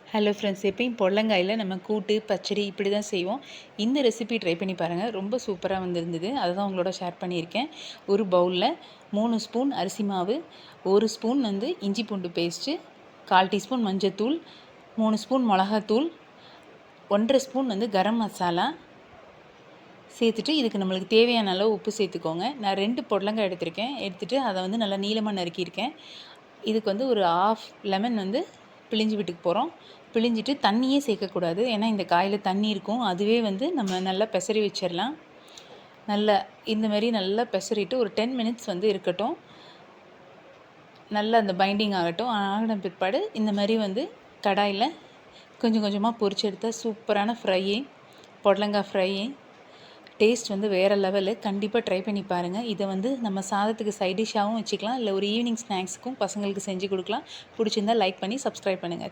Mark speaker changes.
Speaker 1: Hello friends, எப்பயும் பொடலங்காயில் நம்ம கூட்டு பச்சடி இப்படி தான் செய்வோம். இந்த ரெசிபி ட்ரை பண்ணி பாருங்கள், ரொம்ப சூப்பராக வந்திருந்தது. அதை தான் உங்களோட ஷேர் பண்ணியிருக்கேன். ஒரு பவுலில் 3 ஸ்பூன் அரிசி மாவு, 1 ஸ்பூன் இஞ்சி பூண்டு பேஸ்ட்டு, 1/4 டீஸ்பூன் மஞ்சத்தூள், 3 ஸ்பூன் மிளகாத்தூள், 1/2 ஸ்பூன் கரம் மசாலா சேர்த்துட்டு இதுக்கு நம்மளுக்கு தேவையான அளவு உப்பு சேர்த்துக்கோங்க. நான் 2 பொடலங்காய் எடுத்துகிட்டு அதை நல்லா நீளமாக நறுக்கியிருக்கேன். இதுக்கு ஒரு ஆஃப் லெமன் பிழிஞ்சு விட்டுக்கு போகிறோம். பிழிஞ்சிட்டு தண்ணியே சேர்க்கக்கூடாது, ஏன்னா இந்த காயில் தண்ணி இருக்கும். அதுவே நம்ம நல்லா பெசரி வச்சிடலாம். நல்லா இந்த மாதிரி நல்லா பெசரிட்டு ஒரு 10 மினிட்ஸ் இருக்கட்டும். நல்லா அந்த பைண்டிங் ஆகட்டும். ஆகின பிற்பாடு இந்த மாதிரி கடாயில் கொஞ்சம் கொஞ்சமாக பொரிச்சு எடுத்தால் சூப்பரான ஃப்ரையி, பொடலங்காய் ஃப்ரையி டேஸ்ட் வேறு லெவலு. கண்டிப்பாக ட்ரை பண்ணி பாருங்கள். இதை நம்ம சாதத்துக்கு சைட் டிஷ்ஷாகவும் வச்சுக்கலாம், இல்லை ஒரு ஈவினிங் ஸ்நாக்ஸுக்கும் பசங்களுக்கு செஞ்சு கொடுக்கலாம். பிடிச்சிருந்தால் லைக் பண்ணி சப்ஸ்கிரைப் பண்ணுங்கள்.